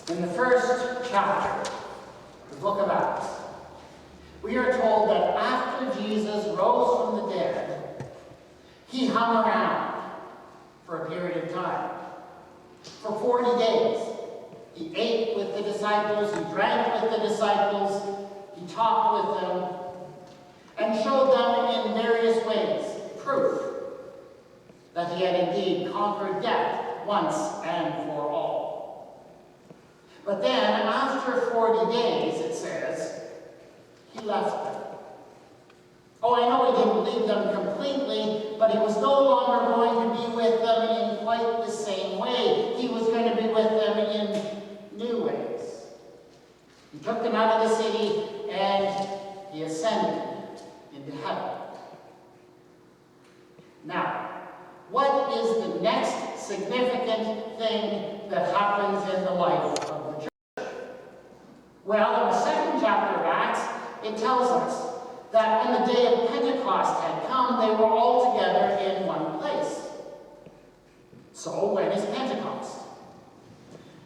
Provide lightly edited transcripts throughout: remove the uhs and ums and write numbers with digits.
In the first chapter, the book of Acts, we are told that after Jesus rose from the dead, he hung around for a period of time. For 40 days, he ate with the disciples, he drank with the disciples, he talked with them, and showed them in various ways proof that he had indeed conquered death once and for all. But then, after 40 days, it says, he left them. Oh, I know he didn't leave them completely, but he was no longer going to be with them in quite the same way. He was going to be with them in new ways. He took them out of the city and he ascended into heaven. Now, what is the next significant thing that happens in the life of the church? Well, in the second chapter of Acts, it tells us that when the day of Pentecost had come, they were all together in one place. So, when is Pentecost?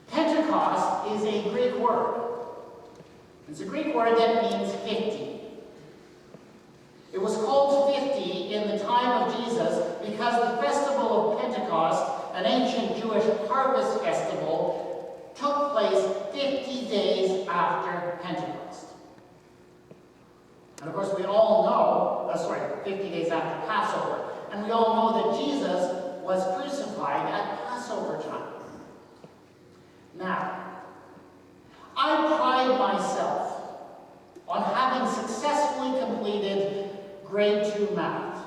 Pentecost is a Greek word. It's a Greek word that means 50. It was called 50 in the time of Jesus because the festival of Pentecost, an ancient Jewish harvest festival, took place 50 days after Pentecost. And of course we all know, 50 days after Passover, and we all know that Jesus was crucified at Passover time. Now, I pride myself on having successfully completed grade 2 math.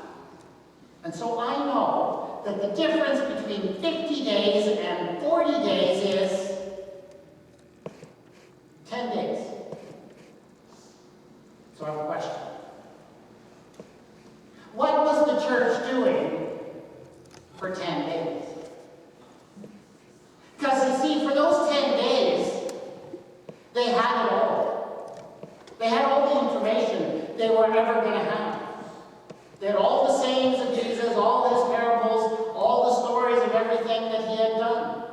And so I know that the difference between 50 days and 40 days is 10 days. So I have a question. What was the church doing for 10 days? Because you see, for those 10 days, they had it all. They had all the information they were ever going to have. They had all the sayings of Jesus, all his parables, all the stories of everything that he had done.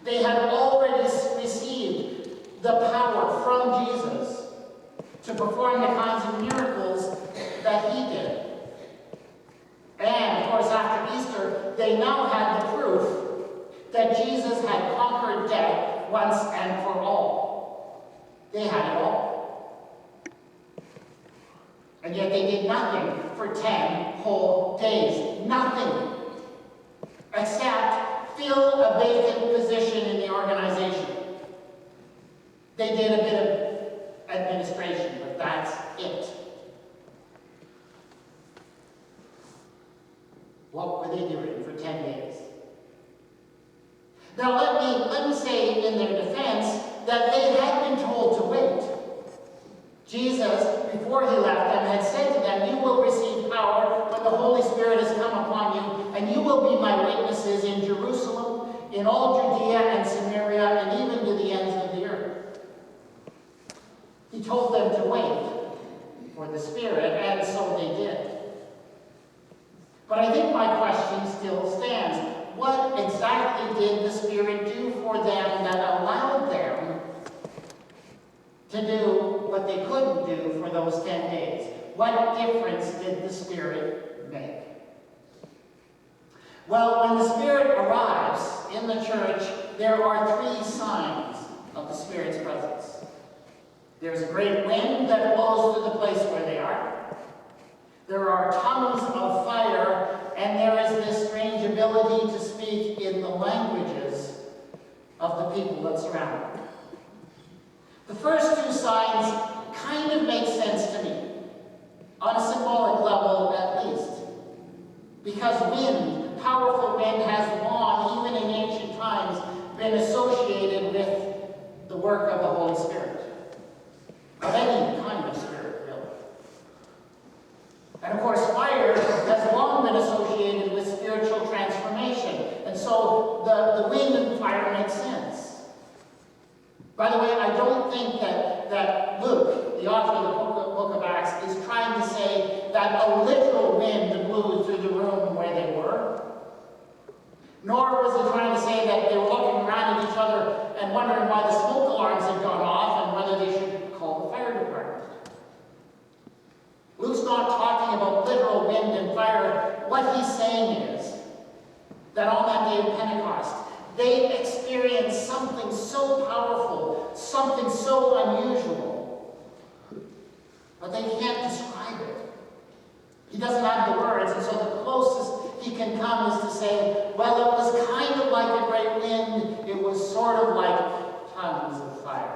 They had already received the power from Jesus to perform the kinds of miracles that he did. And, of course, after Easter, they now had the proof that Jesus had conquered death once and for all. They had it all. And yet they did nothing for 10 whole days. Nothing. Except fill a vacant position in the organization. They did a bit of administration, but that's it. What were they doing for 10 days? Now let me say in their defense that they had been told to wait. Jesus, before he left them, had said to them, "You will receive power when the Holy Spirit has come upon you, and you will be my witnesses in Jerusalem, in all Judea and Samaria, and even to the ends of the earth." He told them to wait for the Spirit, and so they did. But I think my question still stands. What exactly did the Spirit do for them that allowed them to do what they couldn't do for those 10 days? What difference did the Spirit make? Well, when the Spirit arrives in the church, there are 3 signs of the Spirit's presence. There's a great wind that blows through the place where they are. There are tongues of fire, and there is this strange ability to speak in the languages of the people that surround them. The first 2 signs kind of make sense to me, on a symbolic level at least. Because wind, powerful wind, has long, even in ancient times, been associated with the work of the Holy Spirit. Of any kind of spirit, really. And of course, fire has long been associated with spiritual transformation. And so the wind and fire make sense. By the way, I don't think that Luke, the author of the book of Acts, is trying to say that a literal wind blew through the room where they were. Nor was he trying to say that they were looking around at each other and wondering why the smoke alarms had gone off and whether they should call the fire department. Luke's not talking about literal wind and fire. What he's saying is that on that day of Pentecost, they experienced something so powerful, something so unusual, but they can't describe it. He doesn't have the words, and so the closest he can come is to say, well, it was kind of like a great wind. It was sort of like tongues of fire.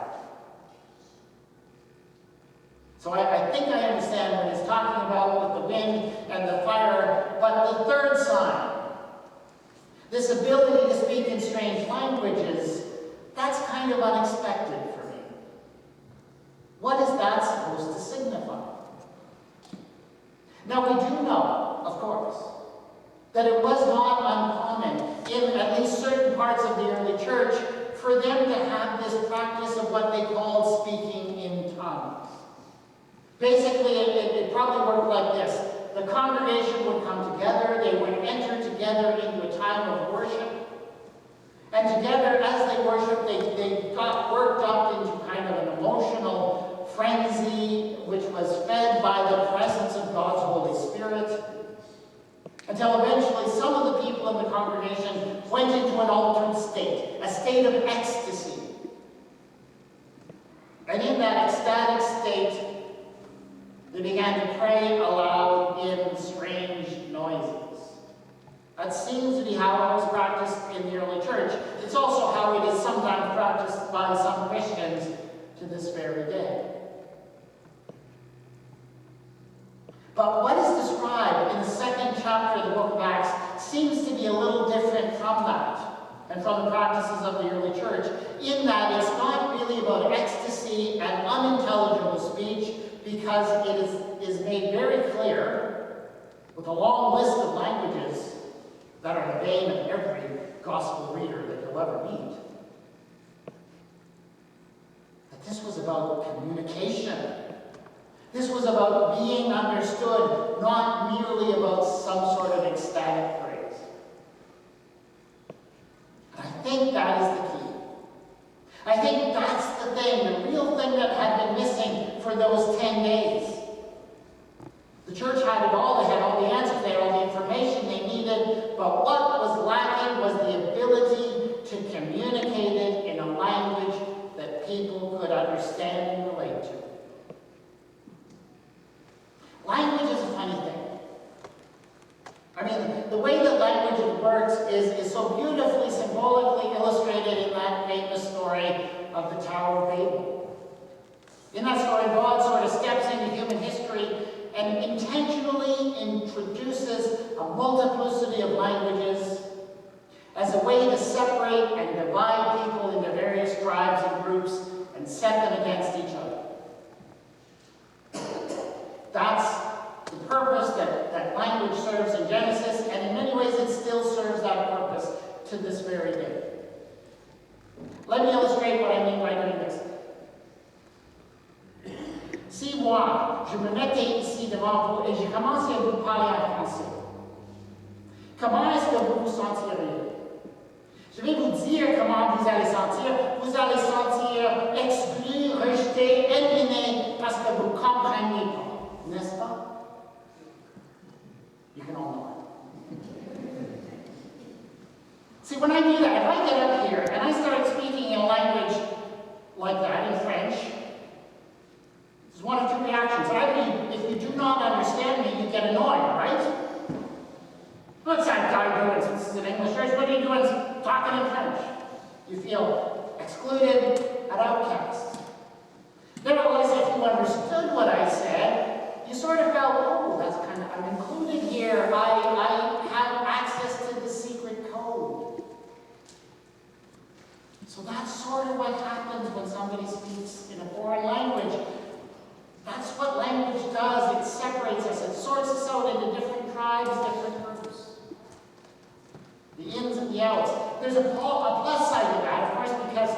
So I think I understand what he's talking about with the wind and the fire, but the third sign, this ability to speak in strange languages, that's kind of unexpected for me. What is that supposed to signify? Now we do know, of course, that it was not uncommon in at least certain parts of the early church for them to have this practice of what they called speaking in tongues. Basically, it probably worked like this. The congregation would come together, they would enter together into a time of worship, and together as they worshiped, they got worked up into kind of an emotional frenzy, which was fed by the presence of God's Holy Spirit, until eventually some of the people in the congregation went into an altered state, a state of ecstasy. And in that ecstatic state, they began to pray aloud in strange noises. That seems to be how it was practiced in the early church. It's also how it is sometimes practiced by some Christians to this very day. But what is described in the second chapter of the book of Acts seems to be a little different from that and from the practices of the early church, in that it's not really about ecstasy and unintelligible speech, because it is made very clear with a long list of languages that are the bane of every gospel reader that you'll ever meet, that this was about communication. This was about being understood, not merely about some sort of ecstatic praise. And I think that is the key. I think that's the thing, the real thing that had been missing for those 10 days. The church had it all, they had all the answers, they had all the information they needed, but what was lacking was the ability to communicate it in a language that people could understand and relate to. Language is a funny thing. I mean, the way that language works is so beautifully, symbolically illustrated in that famous story of the Tower of Babel. In that story, God sort of steps into human history and intentionally introduces a multiplicity of languages as a way to separate and divide people into various tribes and groups and set them against each other. That's the purpose that language serves in Genesis, and in many ways it still serves that purpose to this very day. Let me illustrate what I mean by doing this. Si moi, je me mettais ici devant vous et je commençais à vous parler en français, comment est-ce que vous vous sentiriez? Je vais vous dire comment vous allez sentir. Vous allez sentir exclu, rejeté, éliminé parce que vous ne compreniez pas, n'est-ce pas? You can all know it. See, when I do that, if I get up here and I start speaking in a language like that, in French, there's one of two reactions. Either if you do not understand me, you get annoyed, right? What's that guy doing? This is an English church. What are you doing talking in French? You feel excluded and outcast. Nevertheless, if you understood what I said, you sort of felt, oh, that's kind of, I'm included here. I have access to the secret code. So that's sort of what happens when somebody speaks in a foreign language. That's what language does. It separates us. It sorts us out into different tribes, different groups. The ins and the outs. There's a plus side to that, of course, because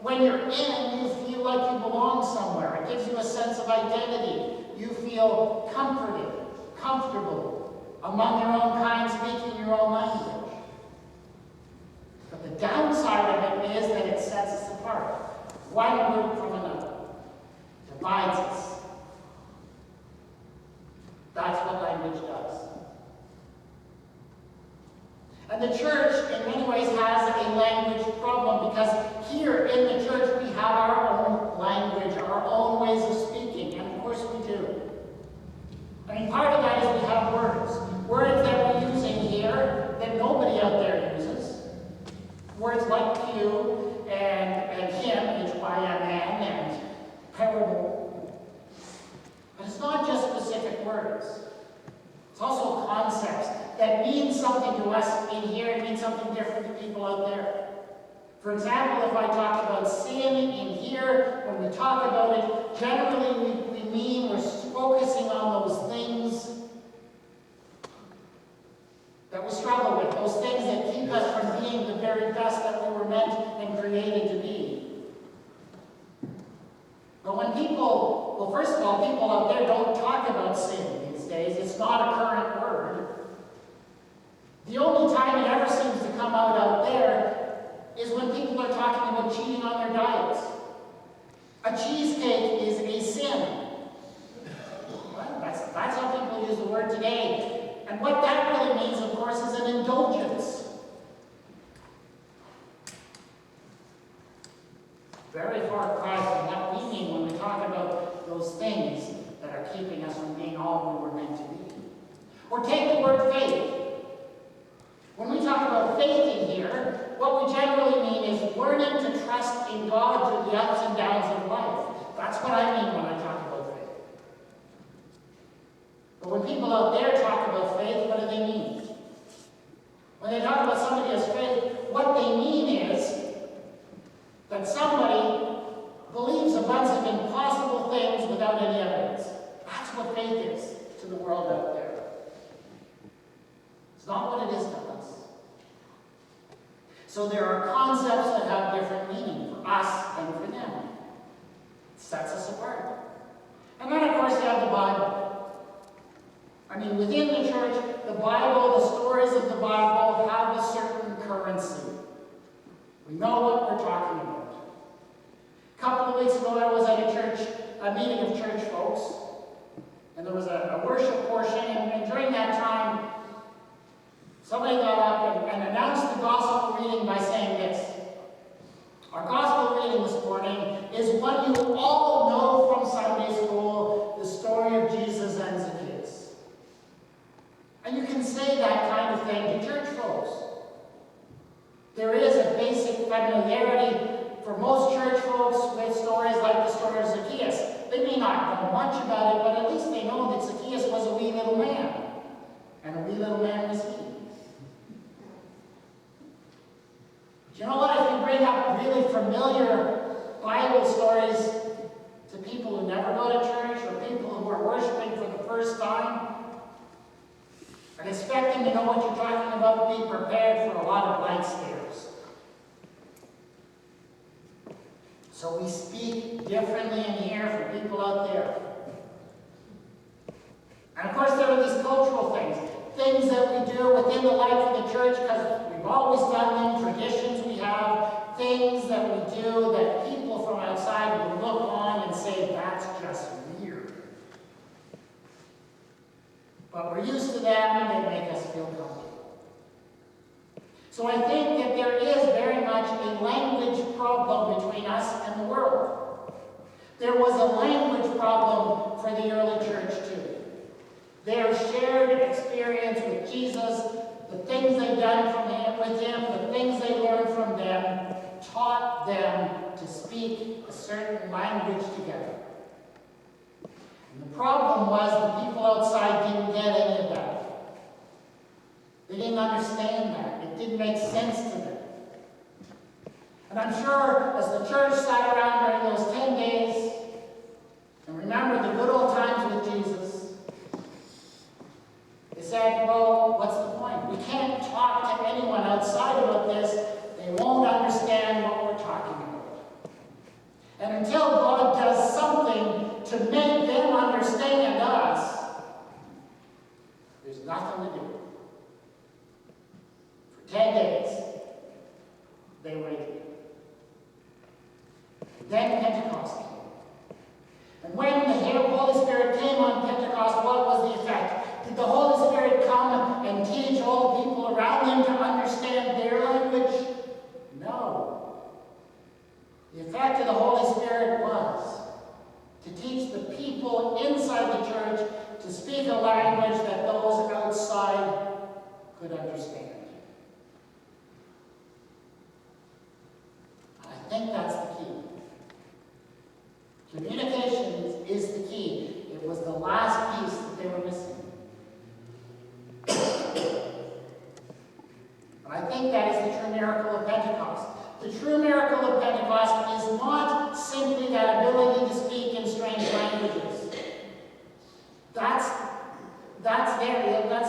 when you're in, you feel like you belong somewhere. It gives you a sense of identity. You feel comforted, comfortable, among your own kind, speaking your own language. sets us apart. One group from another. Divides us. That's what language does. And the church, in many ways, has a language problem because here in the church we have our own language, our own ways of speaking, and of course we do. I mean, part of that is we have words. Words that we're using here that nobody out there uses. Words like you and him, H-Y-M-N, and parable. But it's not just specific words. It's also concepts that mean something to us in here and mean something different to people out there. For example, if I talk about sin in here, when we talk about it, generally we mean we're focusing on those things that we struggle with, those things that keep us from being the very best that we were meant and created to be. But when people, well, first of all, people out there don't talk about sin these days. It's not a current word. The only time it ever seems to come out there is when people are talking about cheating on their diets. A cheesecake is a sin. Well, that's how people use the word today. And what that really means, of course, is an indulgence. Very far cry from what we mean when we talk about those things that are keeping us from being all we were meant to be. Or take the word faith. When we talk about faith in here, what we generally mean is learning to trust in God through the ups and downs of life. That's what I mean when I talk about faith. But when people out there talk about faith, what do they mean? When they talk about somebody as faith, what they mean is that somebody believes a bunch of impossible things without any evidence. That's what faith is to the world out there. It's not what it is to us. So there are concepts that have different meaning for us and for them. It sets us apart. And then, of course, you have the Bible. I mean, within the church, the Bible, the stories of the Bible have a certain currency. We know what we're talking about. A couple of weeks ago, I was at a meeting of church folks, and there was a worship portion, and during that time, somebody got up and announced the gospel reading by saying this. Our gospel reading this morning is one you all know from Sunday school, the story of Jesus and Zacchaeus. And you can say that kind of thing to church folks. There is a basic familiarity for most church folks with stories like the story of Zacchaeus. They may not know much about it, but at least they know that Zacchaeus was a wee little man. And a wee little man was he. Do you know what? If you bring up really familiar Bible stories to people who never go to church or people who are worshiping for the first time, and expect them to know what you're talking about, be prepared for a lot of blank stares. So we speak differently in here from people out there. And of course there are these cultural things. Things that we do within the life of the church because we've always done them, traditions we have, things that we do that people from outside will look on and say, that's just weird. But we're used to them and they make us feel comfortable. So I think that there is very much a language problem between us and the world. There was a language problem for the early church too. Their shared experience with Jesus, the things they've done with him, the things they learned from them, taught them to speak a certain language together. And the problem was the people outside didn't get any of that. They didn't understand that. It didn't make sense to them. And I'm sure as the church sat around during those 10 days and remembered the good old times with Jesus, they said, well, what's the point? We can't talk to anyone outside about this. They won't understand what we're talking about. And until God does something to make them understand us, there's nothing to do. For 10 days, they waited. Then Pentecost came. And when the Holy Spirit came on Pentecost, what was the effect? Did the Holy Spirit come and teach all the people around them to understand their language? No. The effect of the Holy Spirit was to teach the people inside the church to speak a language that those outside could understand. I think that's the key. Communication is the key. It was the last piece that they were missing. But I think that is the true miracle of Pentecost. The true miracle of Pentecost is not simply that ability to speak in strange languages. That's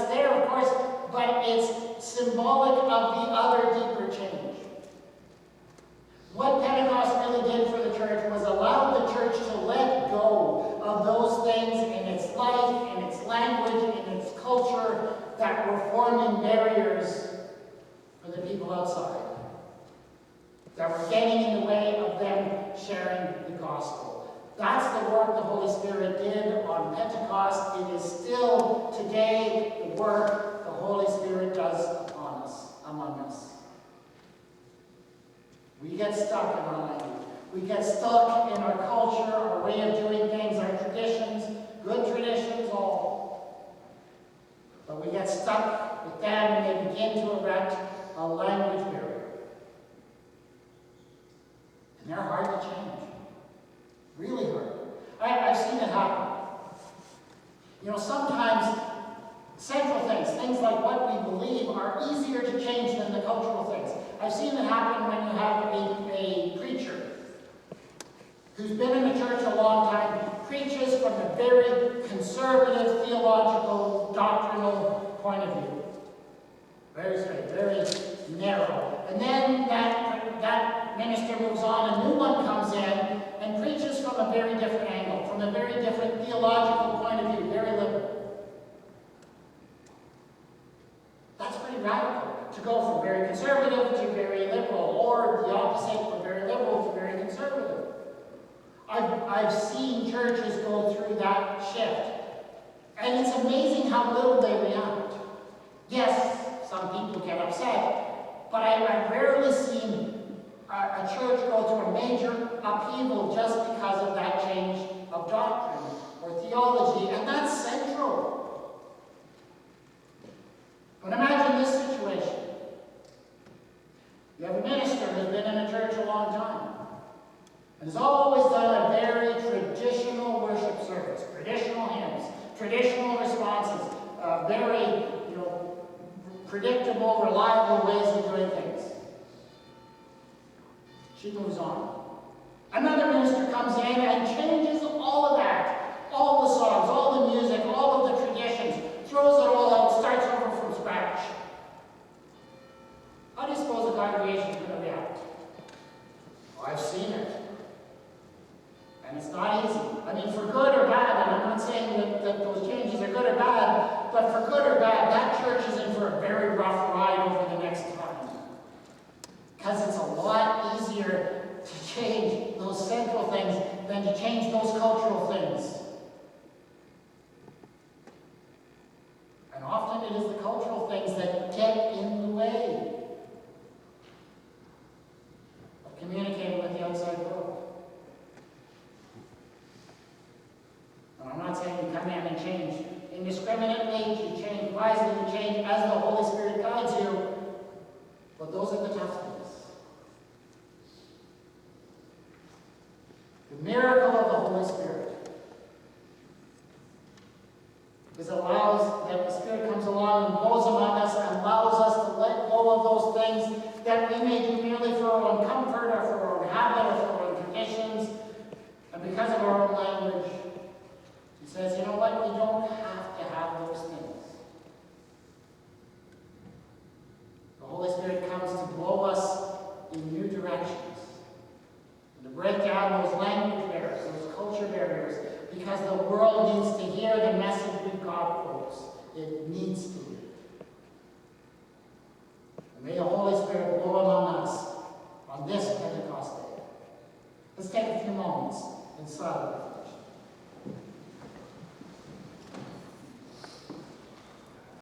there, of course, but it's symbolic of the other deeper change. What Pentecost really did for the church was allow the church to let go of those things in its life, in its language, in its culture that were forming barriers for the people outside, that were getting in the way of them sharing the gospel. That's the work the Holy Spirit did on Pentecost. It is still today the work the Holy Spirit does among us. We get stuck in our language. We get stuck in our culture, our way of doing things, our traditions, good traditions, all. But we get stuck with them and they begin to erect a language barrier. And they're hard to change. Really hard. I've seen it happen. Sometimes central things like what we believe, are easier to change than the cultural things. I've seen it happen when you have a preacher who's been in the church a long time, preaches from a very conservative, theological, doctrinal point of view. Very straight, very narrow. And then that minister moves on, a new one comes in and preaches from a very different angle, from a very different theological point of view, very liberal. That's pretty radical, to go from very conservative to very liberal, or the opposite, from very liberal to very conservative. I've seen churches go through that shift, and it's amazing how little they react. Yes, some people get upset, but I've rarely seen a church go through a major upheaval just because of that change of doctrine or theology, and that's central. But imagine this situation. You have a minister who's been in a church a long time and has always done a very traditional worship service, traditional hymns, traditional responses, very predictable, reliable ways of doing things. She moves on. Another minister comes in and changes all of that, all the songs, all the music, all of the traditions, throws it all out, starts over from scratch. How do you suppose the congregation is going to react? Well, I've seen it. And it's not easy. I mean, for good or bad, and I'm not saying that those changes are good or bad, but for good or bad, that church is in for a very rough ride over the next time. Because it's a lot easier to change those central things than to change those cultural things. And often it is the cultural things that get in the way of communicating with the outside world. And I'm not saying you come in and change indiscriminately, you change wisely, you change as the Holy Spirit guides you, but those are the tough things. The miracle of the Holy Spirit is that the Spirit comes along and blows among us and allows us to let go of those things that we may do merely for our own comfort or for our own habit or for our own traditions, and because of our own language. He says, you know what? We don't have to have those things. The Holy Spirit comes to blow us in new directions, and to break down those language barriers, those culture barriers, because the world needs to hear the message we've got, folks. It needs to hear it. And may the Holy Spirit blow among us on this Pentecost Day. Let's take silent.